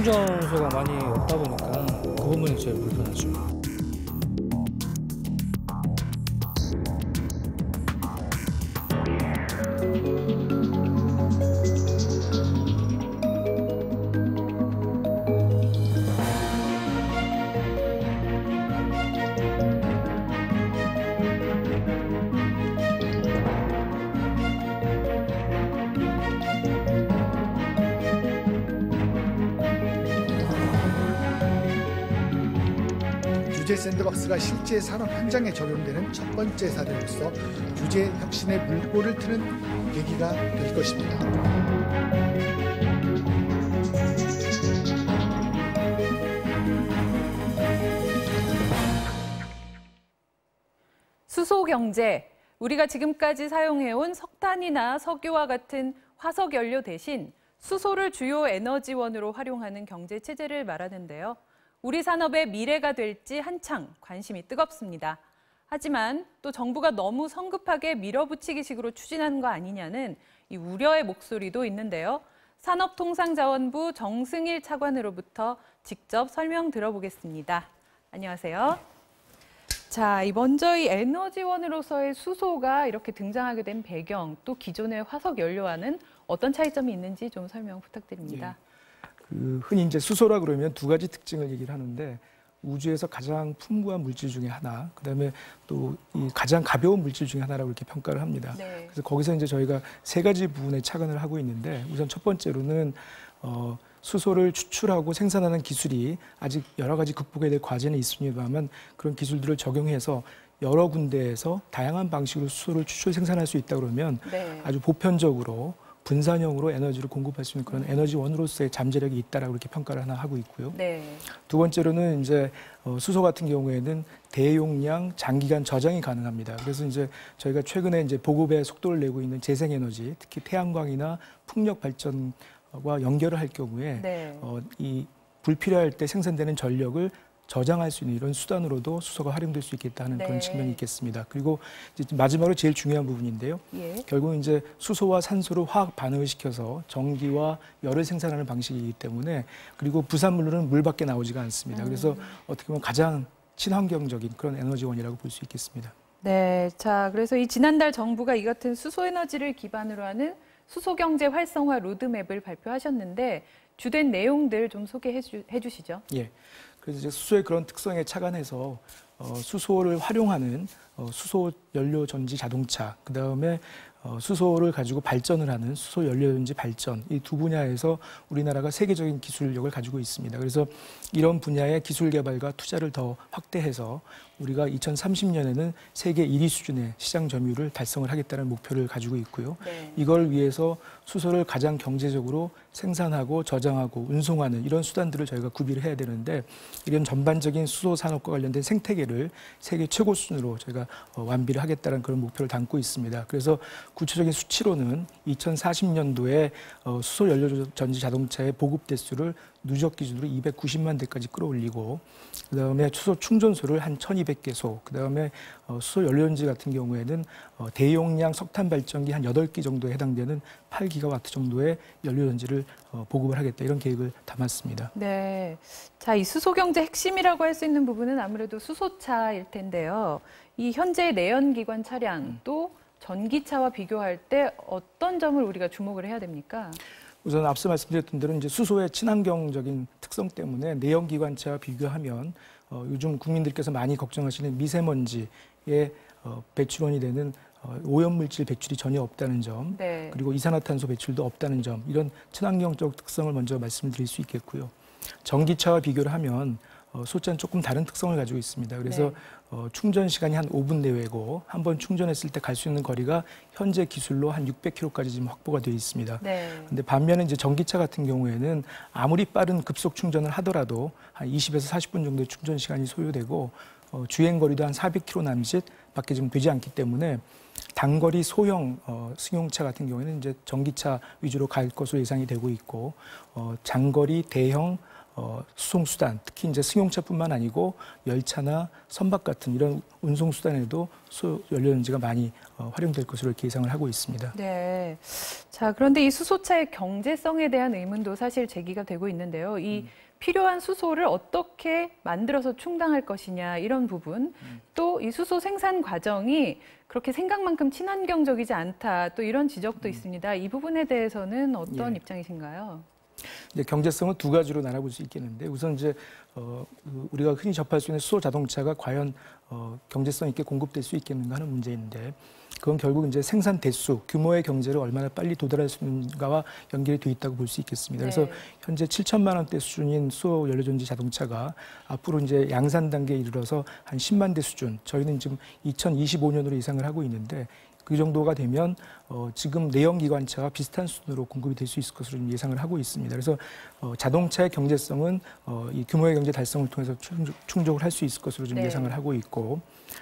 충전소가 많이 없다 보니까 그 부분이 제일 불편하죠. 규제 샌드박스가 실제 산업 현장에 적용되는 첫 번째 사례로서 규제 혁신의 물꼬를 트는 계기가 될 것입니다. 수소 경제, 우리가 지금까지 사용해온 석탄이나 석유와 같은 화석 연료 대신 수소를 주요 에너지원으로 활용하는 경제 체제를 말하는데요. 우리 산업의 미래가 될지 한창 관심이 뜨겁습니다. 하지만 또 정부가 너무 성급하게 밀어붙이기식으로 추진하는 거 아니냐는 이 우려의 목소리도 있는데요. 산업통상자원부 정승일 차관으로부터 직접 설명 들어보겠습니다. 안녕하세요. 자, 먼저 이 에너지원으로서의 수소가 이렇게 등장하게 된 배경, 또 기존의 화석 연료와는 어떤 차이점이 있는지 좀 설명 부탁드립니다. 흔히 이제 수소라 그러면 두 가지 특징을 얘기를 하는데 우주에서 가장 풍부한 물질 중에 하나, 그다음에 또 이 가장 가벼운 물질 중에 하나라고 이렇게 평가를 합니다. 네. 그래서 거기서 이제 저희가 세 가지 부분에 착안을 하고 있는데 우선 첫 번째로는 수소를 추출하고 생산하는 기술이 아직 여러 가지 극복해야 될 과제는 있습니다만 그런 기술들을 적용해서 여러 군데에서 다양한 방식으로 수소를 추출 생산할 수 있다 그러면 네. 아주 보편적으로 분산형으로 에너지를 공급할 수 있는 그런 에너지원으로서의 잠재력이 있다라고 이렇게 평가를 하나 하고 있고요. 네. 두 번째로는 이제 수소 같은 경우에는 대용량 장기간 저장이 가능합니다. 그래서 이제 저희가 최근에 이제 보급의 속도를 내고 있는 재생에너지, 특히 태양광이나 풍력 발전과 연결을 할 경우에 네. 이 불필요할 때 생산되는 전력을 저장할 수 있는 이런 수단으로도 수소가 활용될 수 있겠다는 네. 그런 측면이 있겠습니다. 그리고 이제 마지막으로 제일 중요한 부분인데요. 예. 결국은 이제 수소와 산소를 화학 반응을 시켜서 전기와 열을 생산하는 방식이기 때문에 그리고 부산물로는 물밖에 나오지가 않습니다. 그래서 어떻게 보면 가장 친환경적인 그런 에너지원이라고 볼 수 있겠습니다. 네, 자, 그래서 이 지난달 정부가 이 같은 수소 에너지를 기반으로 하는 수소 경제 활성화 로드맵을 발표하셨는데 주된 내용들 좀 소개해 주시죠. 예. 그래서 이제 수소의 그런 특성에 착안해서 수소를 활용하는 수소 연료 전지 자동차, 그 다음에 수소를 가지고 발전을 하는 수소 연료 전지 발전, 이 두 분야에서 우리나라가 세계적인 기술력을 가지고 있습니다. 그래서 이런 분야의 기술 개발과 투자를 더 확대해서 우리가 2030년에는 세계 1위 수준의 시장 점유율을 달성을 하겠다는 목표를 가지고 있고요. 네. 이걸 위해서 수소를 가장 경제적으로 생산하고 저장하고 운송하는 이런 수단들을 저희가 구비를 해야 되는데 이런 전반적인 수소 산업과 관련된 생태계를 세계 최고 수준으로 저희가 완비를 하겠다는 그런 목표를 담고 있습니다. 그래서 구체적인 수치로는 2040년도에 수소 연료 전지 자동차의 보급 대수를 누적 기준으로 290만 대까지 끌어올리고 그다음에 수소 충전소를 한 1,200개소, 그다음에 수소 연료전지 같은 경우에는 대용량 석탄 발전기 한 8기 정도에 해당되는 8기가와트 정도의 연료전지를 보급을 하겠다 이런 계획을 담았습니다. 네, 자, 이 수소 경제 핵심이라고 할 수 있는 부분은 아무래도 수소차일 텐데요. 이 현재 내연기관 차량 또 전기차와 비교할 때 어떤 점을 우리가 주목을 해야 됩니까? 우선 앞서 말씀드렸던 대로 이제 수소의 친환경적인 특성 때문에 내연기관차와 비교하면 요즘 국민들께서 많이 걱정하시는 미세먼지의 배출원이 되는 오염물질 배출이 전혀 없다는 점, 네. 그리고 이산화탄소 배출도 없다는 점, 이런 친환경적 특성을 먼저 말씀드릴 수 있겠고요. 전기차와 비교를 하면 소차는 조금 다른 특성을 가지고 있습니다. 그래서 충전 시간이 한 5분 내외고 한 번 충전했을 때 갈 수 있는 거리가 현재 기술로 한 600km까지 지금 확보가 되어 있습니다. 그런데 네. 반면에 이제 전기차 같은 경우에는 아무리 빠른 급속 충전을 하더라도 한 20에서 40분 정도의 충전 시간이 소요되고 주행 거리도 한 400km 남짓밖에 지금 되지 않기 때문에 단거리 소형 승용차 같은 경우에는 이제 전기차 위주로 갈 것으로 예상이 되고 있고 장거리 대형 수송수단, 특히 이제 승용차뿐만 아니고 열차나 선박 같은 이런 운송수단에도 수소 연료전지가 많이 활용될 것으로 이렇게 예상을 하고 있습니다. 네. 자, 그런데 이 수소차의 경제성에 대한 의문도 사실 제기가 되고 있는데요. 이 필요한 수소를 어떻게 만들어서 충당할 것이냐 이런 부분, 또 이 수소 생산 과정이 그렇게 생각만큼 친환경적이지 않다 또 이런 지적도 있습니다. 이 부분에 대해서는 어떤 입장이신가요? 이제 경제성은 두 가지로 나눠볼 수 있겠는데 우선 이제 우리가 흔히 접할 수 있는 수소 자동차가 과연 경제성 있게 공급될 수 있겠는가 하는 문제인데 그건 결국 이제 생산 대수, 규모의 경제를 얼마나 빨리 도달할 수 있는가와 연결이 돼 있다고 볼 수 있겠습니다. 네. 그래서 현재 7천만 원대 수준인 수소 연료전지 자동차가 앞으로 이제 양산 단계에 이르러서 한 10만 대 수준, 저희는 지금 2025년으로 예상을 하고 있는데 그 정도가 되면 지금 내연기관차와 비슷한 수준으로 공급이 될 수 있을 것으로 예상을 하고 있습니다. 그래서 자동차의 경제성은 이 규모의 경제 달성을 통해서 충족을 할 수 있을 것으로 좀 예상을 하고 있고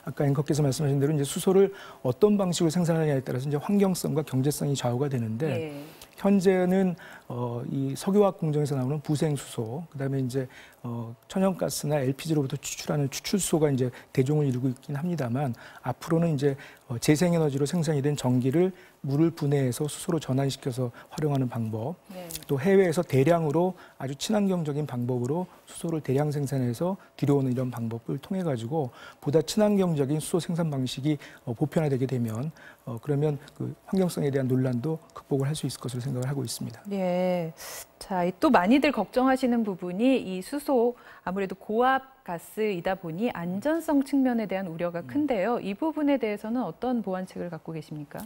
아까 앵커께서 말씀하신 대로 이제 수소를 어떤 방식으로 생산하느냐에 따라서 이제 환경성과 경제성이 좌우가 되는데 현재는 이 석유화학 공정에서 나오는 부생 수소, 그다음에 이제 천연가스나 LPG로부터 추출하는 추출수소가 이제 대종을 이루고 있긴 합니다만 앞으로는 이제 재생에너지로 생산이 된 전기를 물을 분해해서 수소로 전환시켜서 활용하는 방법, 또 해외에서 대량으로 아주 친환경적인 방법으로 수소를 대량 생산해서 들여오는 이런 방법을 통해 가지고 보다 친환경적인 수소 생산 방식이 보편화되게 되면 그러면 그 환경성에 대한 논란도 극복을 할 수 있을 것으로 생각을 하고 있습니다. 예. 자, 또 많이들 걱정하시는 부분이 이 수소 아무래도 고압 가스이다 보니 안전성 측면에 대한 우려가 큰데요. 이 부분에 대해서는 어떤 보완책을 갖고 계십니까?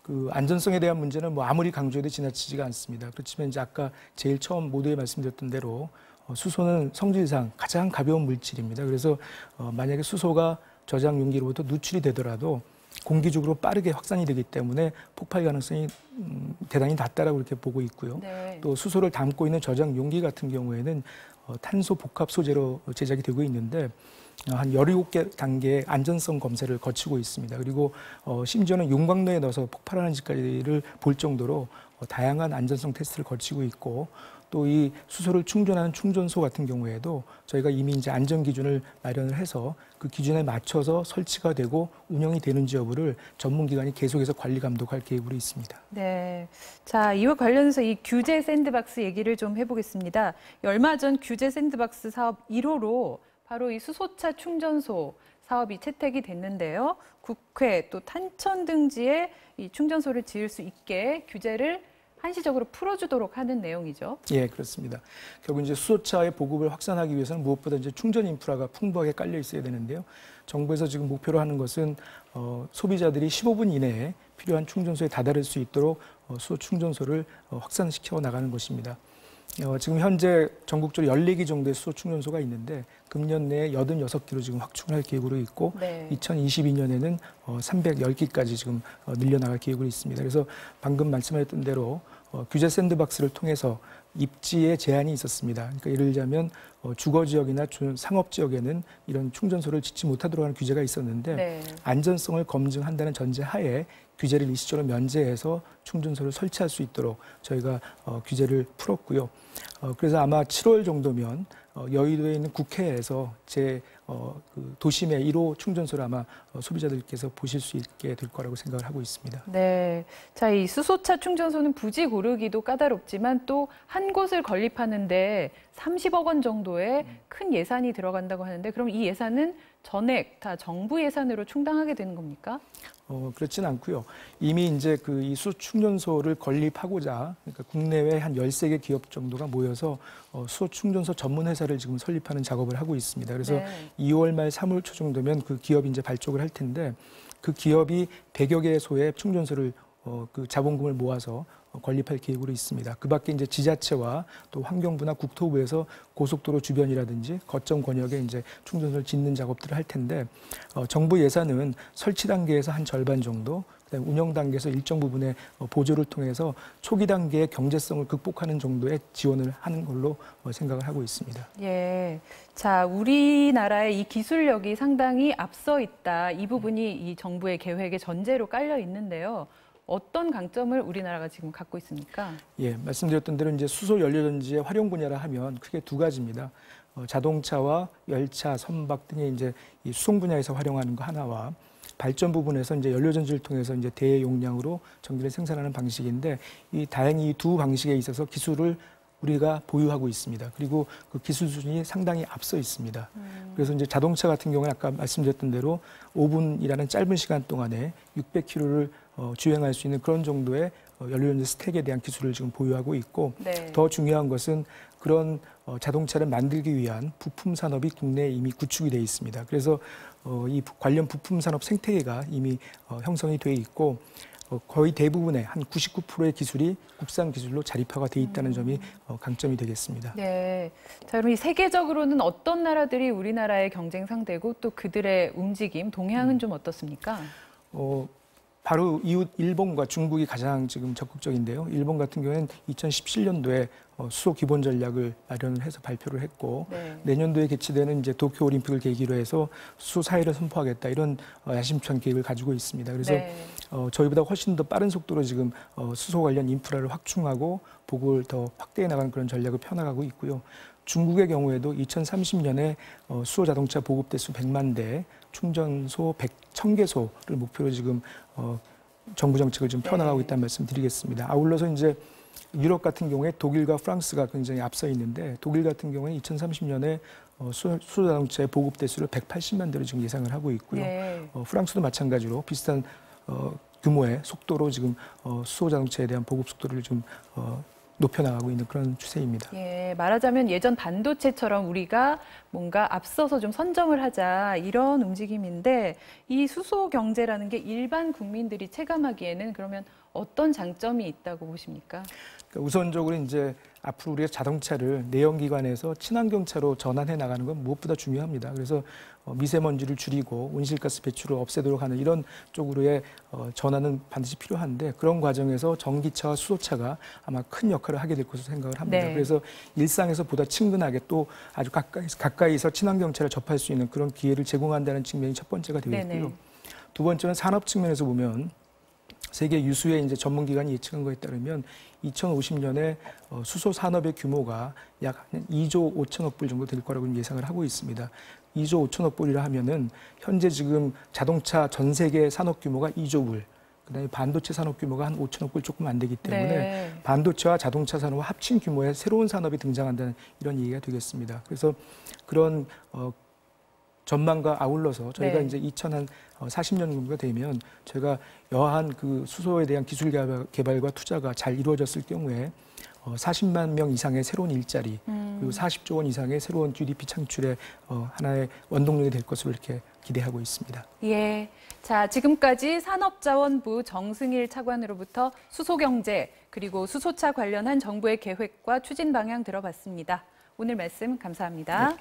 그 안전성에 대한 문제는 뭐 아무리 강조해도 지나치지가 않습니다. 그렇지만 이제 아까 제일 처음 모두에 말씀드렸던 대로 수소는 성질상 가장 가벼운 물질입니다. 그래서 만약에 수소가 저장 용기로부터 누출이 되더라도 공기적으로 빠르게 확산이 되기 때문에 폭발 가능성이 대단히 낮다라고 이렇게 보고 있고요. 또 수소를 담고 있는 저장 용기 같은 경우에는 탄소 복합 소재로 제작이 되고 있는데 한 17개 단계의 안전성 검사를 거치고 있습니다. 그리고 심지어는 용광로에 넣어서 폭발하는지까지를 볼 정도로 다양한 안전성 테스트를 거치고 있고 또 이 수소를 충전하는 충전소 같은 경우에도 저희가 이미 이제 안전 기준을 마련을 해서 그 기준에 맞춰서 설치가 되고 운영이 되는지 여부를 전문기관이 계속해서 관리 감독할 계획으로 있습니다. 네. 자, 이와 관련해서 이 규제 샌드박스 얘기를 좀 해보겠습니다. 얼마 전 규제 샌드박스 사업 1호로 바로 이 수소차 충전소 사업이 채택이 됐는데요. 국회 또 탄천 등지에 이 충전소를 지을 수 있게 규제를 한시적으로 풀어주도록 하는 내용이죠. 예, 그렇습니다. 결국 이제 수소차의 보급을 확산하기 위해서는 무엇보다 이제 충전 인프라가 풍부하게 깔려 있어야 되는데요. 정부에서 지금 목표로 하는 것은 소비자들이 15분 이내에 필요한 충전소에 다다를 수 있도록 수소 충전소를 확산시켜 나가는 것입니다. 지금 현재 전국적으로 14개 정도의 수소 충전소가 있는데 금년 내에 86개로 지금 확충할 계획으로 있고 2022년에는 310개까지 지금 늘려나갈 계획으로 있습니다. 그래서 방금 말씀하셨던 대로 규제 샌드박스를 통해서 입지에 제한이 있었습니다. 그러니까 예를 들자면 주거 지역이나 상업 지역에는 이런 충전소를 짓지 못하도록 하는 규제가 있었는데 안전성을 검증한다는 전제 하에 규제를 일시적으로 면제해서 충전소를 설치할 수 있도록 저희가 규제를 풀었고요. 그래서 아마 7월 정도면 여의도에 있는 국회에서 그 도심의 1호 충전소를 아마 소비자들께서 보실 수 있게 될 거라고 생각을 하고 있습니다. 네. 자, 이 수소차 충전소는 부지 고르기도 까다롭지만 또 한 곳을 건립하는데 30억 원 정도의 큰 예산이 들어간다고 하는데 그럼 이 예산은 전액 다 정부 예산으로 충당하게 되는 겁니까? 그렇지는 않고요. 이미 이제 그 이 수소 충전소를 건립하고자 그러니까 국내외 한 13개 기업 정도가 모여서 수소 충전소 전문 회사를 지금 설립하는 작업을 하고 있습니다. 그래서 2월 말 3월 초 정도면 그 기업이 이제 발족을 할 텐데 그 기업이 100여 개소의 충전소를 그 자본금을 모아서 건립할 계획으로 있습니다. 그 밖에 이제 지자체와 또 환경부나 국토부에서 고속도로 주변이라든지 거점 권역에 이제 충전소를 짓는 작업들을 할 텐데 정부 예산은 설치 단계에서 한 절반 정도, 그다음에 운영 단계에서 일정 부분의 보조를 통해서 초기 단계의 경제성을 극복하는 정도의 지원을 하는 걸로 생각을 하고 있습니다. 예. 자, 우리나라의 이 기술력이 상당히 앞서 있다. 이 부분이 이 정부의 계획의 전제로 깔려 있는데요. 어떤 강점을 우리나라가 지금 갖고 있습니까? 예, 말씀드렸던 대로 이제 수소 연료전지의 활용 분야라 하면 크게 두 가지입니다. 자동차와 열차, 선박 등의 이제 이 수송 분야에서 활용하는 거 하나와 발전 부분에서 이제 연료전지를 통해서 이제 대용량으로 전기를 생산하는 방식인데 다행히 이 두 방식에 있어서 기술을 우리가 보유하고 있습니다. 그리고 그 기술 수준이 상당히 앞서 있습니다. 그래서 이제 자동차 같은 경우는 아까 말씀드렸던 대로 5분이라는 짧은 시간 동안에 600km를 주행할 수 있는 그런 정도의 연료전지 스택에 대한 기술을 지금 보유하고 있고 네. 더 중요한 것은 그런 자동차를 만들기 위한 부품 산업이 국내에 이미 구축이 되어 있습니다. 그래서 이 관련 부품 산업 생태계가 이미 형성이 되어 있고 거의 대부분의 한 99%의 기술이 국산 기술로 자립화가 돼 있다는 점이 강점이 되겠습니다. 네. 자, 그럼 이 세계적으로는 어떤 나라들이 우리나라의 경쟁 상대고 또 그들의 움직임, 동향은 좀 어떻습니까? 바로 이웃 일본과 중국이 가장 지금 적극적인데요. 일본 같은 경우에는 2017년도에 수소 기본 전략을 마련을 해서 발표를 했고 네. 내년도에 개최되는 이제 도쿄 올림픽을 계기로 해서 수소 사회를 선포하겠다 이런 야심찬 계획을 가지고 있습니다. 그래서 네. 저희보다 훨씬 더 빠른 속도로 지금 수소 관련 인프라를 확충하고 보급을 더 확대해 나가는 그런 전략을 펴나가고 있고요. 중국의 경우에도 2030년에 수소 자동차 보급 대수 100만 대, 충전소 1,000개소를 목표로 지금 정부 정책을 좀 펴나가고 있다는 말씀 드리겠습니다. 아울러서 이제 유럽 같은 경우에 독일과 프랑스가 굉장히 앞서 있는데 독일 같은 경우에 2030년에 수소 자동차의 보급 대수를 180만 대로 지금 예상을 하고 있고요. 네. 프랑스도 마찬가지로 비슷한 규모의 속도로 지금 수소 자동차에 대한 보급 속도를 좀 높여나가고 있는 그런 추세입니다. 예, 말하자면 예전 반도체처럼 우리가 뭔가 앞서서 좀 선점을 하자 이런 움직임인데 이 수소 경제라는 게 일반 국민들이 체감하기에는 그러면 어떤 장점이 있다고 보십니까? 우선적으로 이제 앞으로 우리가 자동차를 내연기관에서 친환경차로 전환해 나가는 건 무엇보다 중요합니다. 그래서 미세먼지를 줄이고 온실가스 배출을 없애도록 하는 이런 쪽으로의 전환은 반드시 필요한데 그런 과정에서 전기차와 수소차가 아마 큰 역할을 하게 될 것으로 생각을 합니다. 네. 그래서 일상에서 보다 친근하게 또 아주 가까이서 친환경차를 접할 수 있는 그런 기회를 제공한다는 측면이 첫 번째가 되겠고요. 네네. 두 번째는 산업 측면에서 보면 세계 유수의 이제 전문기관이 예측한 거에 따르면 2050년에 수소 산업의 규모가 약 2조 5천억 불 정도 될 거라고 예상을 하고 있습니다. 2조 5천억 불이라 하면은 현재 지금 자동차 전 세계 산업 규모가 2조 불, 그다음에 반도체 산업 규모가 한 5천억 불 조금 안 되기 때문에 네. 반도체와 자동차 산업과 합친 규모의 새로운 산업이 등장한다는 이런 얘기가 되겠습니다. 그래서 그런 전망과 아울러서 저희가 네. 이제 2040년 정도가 되면 저희가 여한 그 수소에 대한 기술 개발과 투자가 잘 이루어졌을 경우에 40만 명 이상의 새로운 일자리 그리고 40조 원 이상의 새로운 GDP 창출의 하나의 원동력이 될 것으로 이렇게 기대하고 있습니다. 예. 자, 지금까지 산업자원부 정승일 차관으로부터 수소경제 그리고 수소차 관련한 정부의 계획과 추진 방향 들어봤습니다. 오늘 말씀 감사합니다. 네.